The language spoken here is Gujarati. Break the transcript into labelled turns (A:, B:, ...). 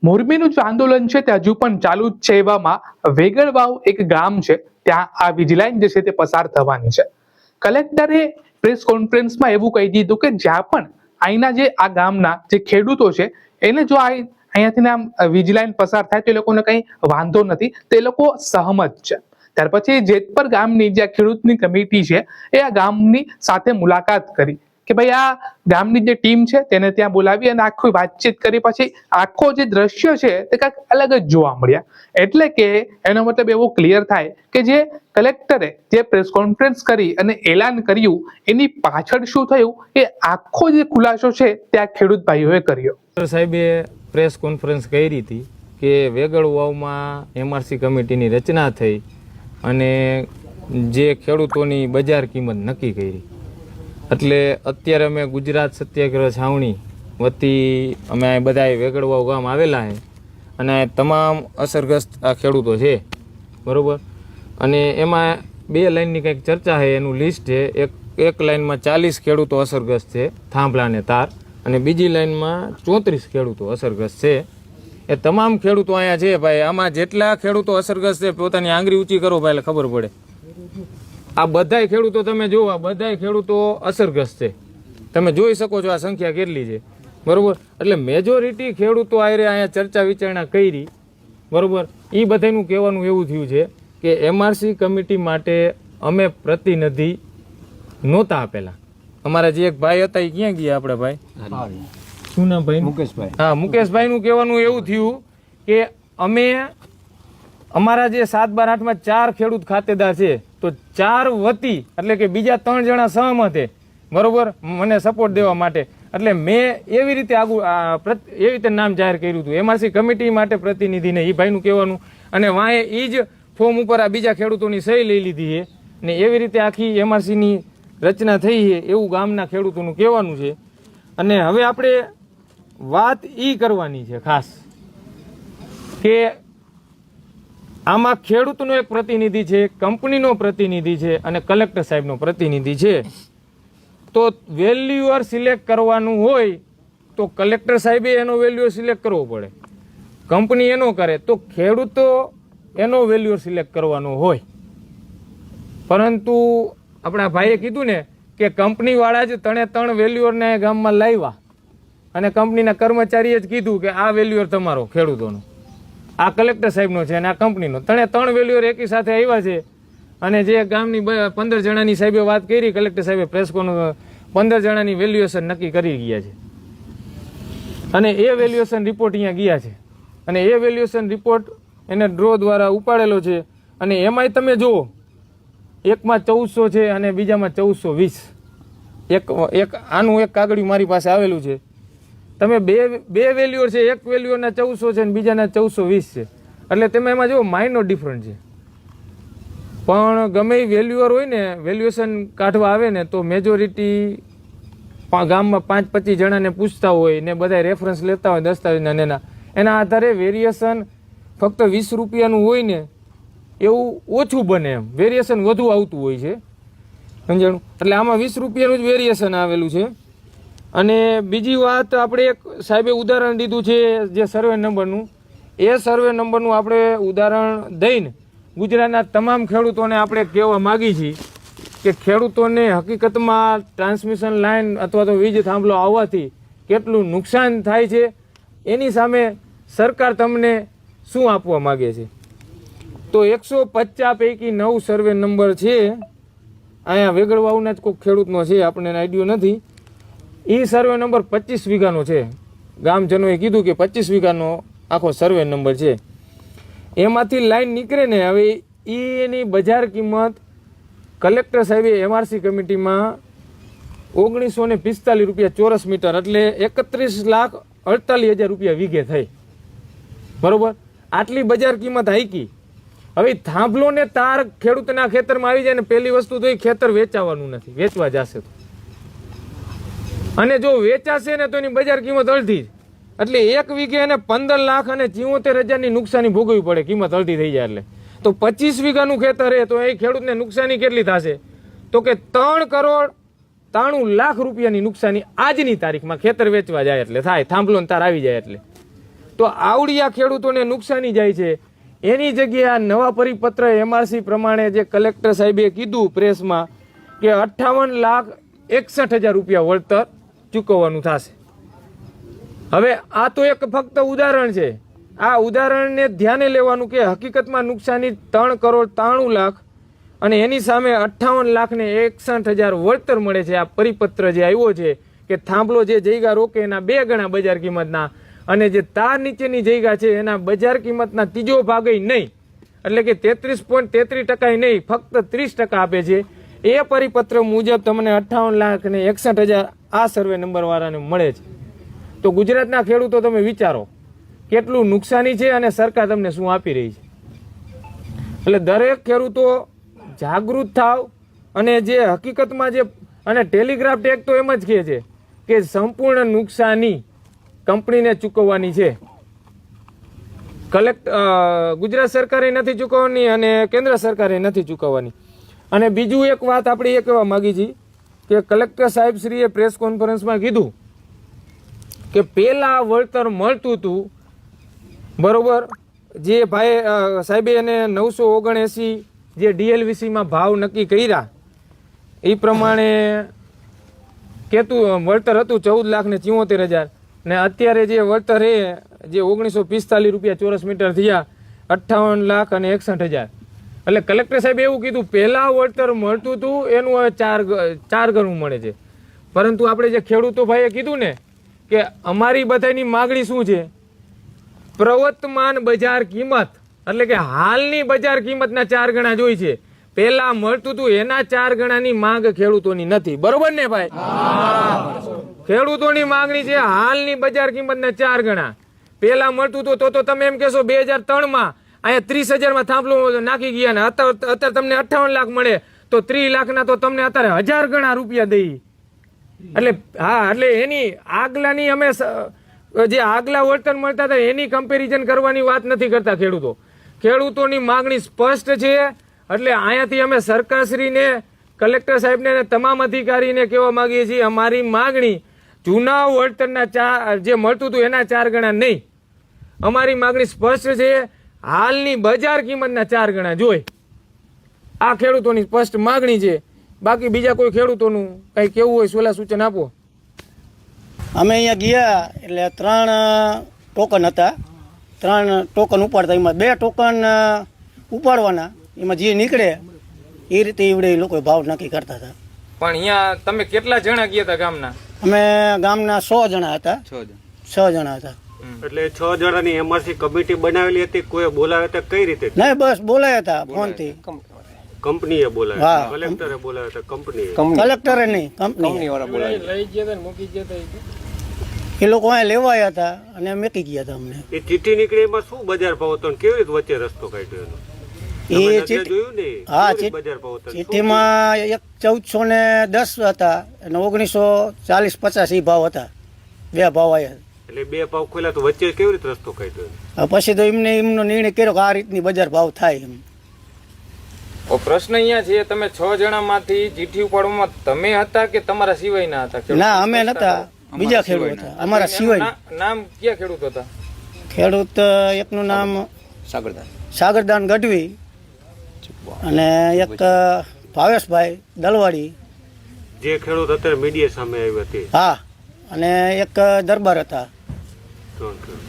A: મોરબીનું જે આંદોલન છે તે હજુ પણ ચાલુ જ છે. એવામાં વેગળવાવ એક ગામ છે, ત્યાં આ વીજ લાઈન જે છે તે પસાર થવાની છે. કલેક્ટરે પ્રેસ કોન્ફરન્સમાં એવું કહી દીધું કે જ્યાં પણ અહીંના જે આ ગામના જે ખેડૂતો છે એને જો અહીંયાથી આમ વીજ લાઈન પસાર થાય તો એ લોકોને કંઈ વાંધો નથી, તે લોકો સહમત છે. ત્યાર પછી જેતપર ગામની જે ખેડૂતની કમિટી છે એ આ ગામની સાથે મુલાકાત કરી કે ભાઈ આ ગામની જે ટીમ છે તેને ત્યાં બોલાવી અને આખી વાતચીત કરી. પછી આખો જે દ્રશ્ય છે તે કંઈક અલગ જ જોવા મળ્યા. એટલે કે એનો મતલબ એવો ક્લિયર થાય કે જે કલેક્ટરે જે પ્રેસ કોન્ફરન્સ કરી અને એલાન કર્યું એની પાછળ શું થયું એ આખો જે ખુલાસો છે તે આ ખેડૂત ભાઈઓએ કર્યો.
B: સાહેબે પ્રેસ કોન્ફરન્સ કરી હતી કે વેગળવાવમાં એમઆરસી કમિટીની રચના થઈ અને જે ખેડૂતોની બજાર કિંમત નક્કી કરી. એટલે અત્યારે અમે ગુજરાત સત્યાગ્રહ છાવણી વતી અમે બધા વેગળવાવ ગામ આવેલા છે અને તમામ અસરગ્રસ્ત આ ખેડૂતો છે, બરાબર. અને એમાં બે લાઇનની કંઈક ચર્ચા છે, એનું લિસ્ટ છે. એક લાઇનમાં 40 ખેડૂતો અસરગ્રસ્ત છે, થાંભલા અને તાર, અને બીજી લાઇનમાં 34 ખેડૂતો અસરગ્રસ્ત છે. એ તમામ ખેડૂતો અહીંયા છે ભાઈ. આમાં જેટલા ખેડૂતો અસરગ્રસ્ત છે પોતાની આંગળી ઊંચી કરો ભાઈ એટલે ખબર પડે. આ બધાય ખેડૂતો તમે જુઓ, આ બધાય ખેડૂતો અસરગ્રસ્ત છે. તમે જોઈ શકો છો આ સંખ્યા કેટલી છે, બરાબર. એટલે મેજોરિટી ખેડૂતો અહીંયા ચર્ચા વિચારણા કરી, બરાબર. એ બધાનું કહેવાનું એવું થયું છે કે એમઆરસી કમિટી માટે અમે પ્રતિનિધિ નહોતા આપેલા. અમારા જે એક ભાઈ હતા એ ક્યાં ગયા આપણે ભાઈ? શું નામ ભાઈ? મુકેશભાઈ. હા, મુકેશભાઈનું કહેવાનું એવું થયું કે અમે અમારા જે 7, 12, 8માં 4 ખેડૂત ખાતેદાર છે તો 4 વતી એટલે કે બીજા 3 જણા સહમત છે, બરોબર, મને સપોર્ટ દેવા માટે. એટલે મેં એવી રીતે એવી રીતે નામ જાહેર કર્યું હતું એમઆરસી કમિટી માટે પ્રતિનિધિને, એ ભાઈનું કહેવાનું. અને વાંહે એ જ ફોર્મ ઉપર આ બીજા ખેડૂતોની સહી લઈ લીધી છે ને એવી રીતે આખી એમઆરસીની રચના થઈ છે એવું ગામના ખેડૂતોનું કહેવાનું છે. અને હવે આપણે વાત એ કરવાની છે ખાસ કે આમાં ખેડૂતનો એક પ્રતિનિધિ છે, કંપનીનો પ્રતિનિધિ છે અને કલેક્ટર સાહેબનો પ્રતિનિધિ છે. તો વેલ્યુઅર સિલેક્ટ કરવાનું હોય તો કલેક્ટર સાહેબે એનો વેલ્યુઅર સિલેક્ટ કરવો પડે, કંપની એનો કરે તો ખેડૂતો એનો વેલ્યુઅર સિલેક્ટ કરવાનો હોય. પરંતુ આપણા ભાઈએ કીધું ને કે કંપનીવાળા જ 3 વેલ્યુઅરને ગામમાં લાવ્યા અને કંપનીના કર્મચારીએ જ કીધું કે આ વેલ્યુઅર તમારો ખેડૂતોનો, આ કલેક્ટર સાહેબનો છે અને આ કંપનીનો. 3 વેલ્યુઅર એકી સાથે આવ્યા છે. અને જે ગામની 15 જણાની સાહેબે વાત કરી, કલેક્ટર સાહેબે પ્રેસ કોન્ફરન્સ 15 જણાની વેલ્યુએશન નક્કી કરી ગયા છે અને એ વેલ્યુએશન રિપોર્ટ અહીંયા ગયા છે અને એ વેલ્યુએશન રિપોર્ટ એને ડ્રો દ્વારા ઉપાડેલો છે. અને એમાંય તમે જુઓ, એકમાં 1400 છે અને બીજામાં 1420. એક આનું એક કાગળિયું મારી પાસે આવેલું છે. તમે બે વેલ્યુઅર છે, એક વેલ્યુઅરના 1400 છે અને બીજાના 1420 છે. એટલે તમે એમાં જુઓ માઇનોર ડિફરન્ટ છે. પણ ગમે એ વેલ્યુઅર હોય ને, વેલ્યુએશન કાઢવા આવે ને તો મેજોરિટી ગામમાં 5-25 જણાને પૂછતા હોય ને બધા રેફરન્સ લેતા હોય દસ્તાવેજના, એના આધારે વેરિએશન ફક્ત 20 રૂપિયાનું હોય ને એવું ઓછું બને, એમ વેરિએશન વધુ આવતું હોય છે, સમજાણું. એટલે આમાં 20 રૂપિયાનું જ વેરિએશન આવેલું છે. અને બીજી વાત, આપણે એક સાહેબે ઉદાહરણ દીધું છે જે સર્વે નંબરનું, એ સર્વે નંબરનું આપણે ઉદાહરણ દઈને ગુજરાતના તમામ ખેડૂતોને આપણે કહેવા માગી છીએ કે ખેડૂતોને હકીકતમાં ટ્રાન્સમિશન લાઇન અથવા તો વીજ થાંભલો આવવાથી કેટલું નુકસાન થાય છે એની સામે સરકાર તમને શું આપવા માગે છે. તો 150 પૈકી 9 સર્વે નંબર છે. અહીંયા વેગળવાવના જ કોઈક ખેડૂતનો છે, આપણને આઈડિયો નથી. એ સર્વે નંબર 25 વીઘાનો છે. ગામજનોએ કીધું કે 25 વીઘાનો આખો સર્વે નંબર છે. એમાંથી લાઈન નીકળે ને, હવે એની બજાર કિંમત કલેક્ટર સાહેબે એમઆરસી કમિટીમાં 1945 રૂપિયા ચોરસ મીટર એટલે 31,48,000 રૂપિયા વીઘે થઈ, બરોબર. આટલી બજાર કિંમત હાઈકી. હવે થાંભલો ને તાર ખેડૂતના ખેતરમાં આવી જાય ને, પહેલી વસ્તુ તો એ ખેતર વેચાવાનું નથી, વેચવા જશે તો, અને જો વેચાશે ને તો એની બજાર કિંમત અડધી જ. એટલે 1 વીઘે એને 15,74,000ની નુકસાની ભોગવવી પડે, કિંમત અડધી થઈ જાય એટલે. તો 25 વીઘાનું ખેતર છે તો એ ખેડૂતને નુકસાની કેટલી થશે? તો કે 3,93,00,000 રૂપિયાની નુકસાની આજની તારીખમાં ખેતર વેચવા જાય એટલે થાય, થાંભલો તાર આવી જાય એટલે. તો આવડી આ ખેડૂતોને નુકસાની જાય છે. એની જગ્યાએ આ નવા પરિપત્ર એમઆરસી પ્રમાણે જે કલેક્ટર સાહેબે કીધું પ્રેસમાં કે 58,61,000 રૂપિયા વળતર ચૂકવવાનું થશે. હવે આ તો એક ફક્ત ઉદાહરણ છે. આ ઉદાહરણને ધ્યાને લેવાનું કે હકીકતમાં નુકસાની 3,93,00,000 અને એની સામે 58,61,000 વળતર મળે છે. આ પરિપત્ર જે આવ્યો છે કે થાંભલો જે જગ્યા રોકે એના 2 ગણા બજાર કિંમતના અને જે તાર નીચેની જગ્યા છે એના બજાર કિંમતના 3 ભાગે નહીં, એટલે કે 33.33% નહીં, ફક્ત 30% આપે છે. એ પરિપત્ર મુજબ તમને 58,61,000 આ સર્વે નંબર વાળાને મળે છે. તો ગુજરાતના ખેડૂતો તમે વિચારો કેટલું નુકસાની છે અને સરકાર તમને શું આપી રહી છે. એટલે દરેક ખેડૂતો જાગૃત થાવ અને જે હકીકતમાં જે અને ટેલિગ્રાફ ટેગ તો એમ જ કહે છે કે સંપૂર્ણ નુકસાની કંપનીને ચૂકવવાની છે. ગુજરાત સરકારે નથી ચૂકવવાની અને કેન્દ્ર સરકારે નથી ચૂકવવાની. અને બીજું એક વાત આપણે એ કહેવા માગી છીએ કે કલેક્ટર સાહેબશ્રીએ પ્રેસ કોન્ફરન્સમાં કીધું કે પહેલા વળતર મળતું હતું બરોબર, જે ભાઈ સાહેબે એને 979 જે ડીએલવીસીમાં ભાવ નક્કી કર્યા એ પ્રમાણે કેતું વળતર હતું 14,74,000 ને અત્યારે જે વળતર એ જે 1945 રૂપિયા ચોરસ મીટર થયા 58,61,000. એટલે કલેક્ટર સાહેબે એવું કીધું પહેલા વળતર મળતું હતું એનું હવે ચાર ગણું મળે છે. પરંતુ આપણે જે ખેડૂતો ભાઈએ કીધું ને કે અમારી બધાની માગણી શું છે, પ્રવર્તમાન બજાર કિંમત એટલે કે હાલની બજાર કિંમતના 4 ગણા જોઈ છે. પહેલા મળતું હતું એના 4 ગણાની માંગ ખેડૂતોની નથી. બરોબર ને ભાઈ? ખેડૂતોની માંગણી છે હાલની બજાર કિંમતના 4 ગણા. પહેલા મળતું હતું તો તમે એમ કહેશો 2003માં અહીંયા 30,000માં થાંભલો નાખી ગયા ને અત્યારે તમને 58 લાખ મળે તો 30 લાખના તો તમને અત્યારે 1000 ગણા રૂપિયા દઈ. એટલે હા, એટલે એની આગલાની અમે જે આગલા વળતર મળતા હતા એની કમ્પેરિઝન કરવાની વાત નથી કરતા ખેડૂતો. ખેડૂતોની માંગણી સ્પષ્ટ છે. એટલે અહીંયાથી અમે સરકારશ્રીને, કલેક્ટર સાહેબને અને તમામ અધિકારીને કહેવા માંગીએ છીએ અમારી માંગણી જૂના વળતરના જે મળતું હતું એના 4 ગણા નહીં. અમારી માંગણી સ્પષ્ટ છે હાલની બજાર કિંમતના 4 ગણા જોઈ. આ ખેડૂતોની સ્પષ્ટ માંગણી છે. બાકી બીજા કોઈ ખેડૂતોનું કઈ કેવું હોય સલાહ સૂચન આપો.
C: અમે અહીંયા ગયા એટલે 3 ટોકન હતા. 3 ટોકન ઉપાડતા એમાં 2 ટોકન ઉપાડવાના, એમાં જે નીકળે એ રીતે એવડે લોકો ભાવ નક્કી કરતા હતા.
B: પણ અહીંયા તમે કેટલા જણા ગયા હતા ગામના?
C: અમે ગામના 100 જણા હતા. 6 જણા હતા.
D: એટલે 6 જણાની એમઆરસી કમિટી બનાવેલી હતી. કોઈ બોલાવ્યા હતા કઈ રીતે?
C: નહીં, બસ બોલાયા હતા ફોનથી.
D: કંપનીએ બોલાવ્યા, કલેક્ટરે બોલાવ્યા હતા? કંપનીએ?
C: કલેક્ટરે નહીં, કંપની એ લોકો અહીંયા લેવાયા હતા અને મેકી ગયા હતા અમને.
D: એ ચિઠ્ઠી નીકળી એમાં શું બજાર ભાવ હતો ને કેવી રીતે વચ્ચે રસ્તો કાઢ્યો એનો?
C: એ
D: જોયું ને?
C: હા,
D: બજાર ભાવ હતો
C: ચિઠ્ઠીમાં એક 1410 હતા અને 1940-50 એ ભાવ હતા. 2 ભાવ આવ્યા.
D: એટલે 2 ભાવ ખોલ્યા તો વચ્ચે કેવી રીતે રસ્તો કાઢ્યો?
C: પછી તો એમનો નિર્ણય કર્યો કે આ રીતની બજાર ભાવ થાય એમ.
B: પ્રશ્ન અહીંયા છે તમે 6 જણામાંથી ચીઠી ઉપાડવામાં તમે હતા કે તમારા સિવાયના હતા?
C: ના, અમે નતા, બીજા ખેડૂત હતા અમારા સિવાય.
B: નામ કયા ખેડૂત હતા?
C: ખેડૂત એકનું નામ સાગરદાન ગઢવી અને એક ભાવેશભાઈ દલવાડી.
D: જે ખેડૂત અત્યારે મીડિયા સામે આવ્યા તે?
C: હા, અને એક દરબાર હતા.
D: 3 ખેડૂત.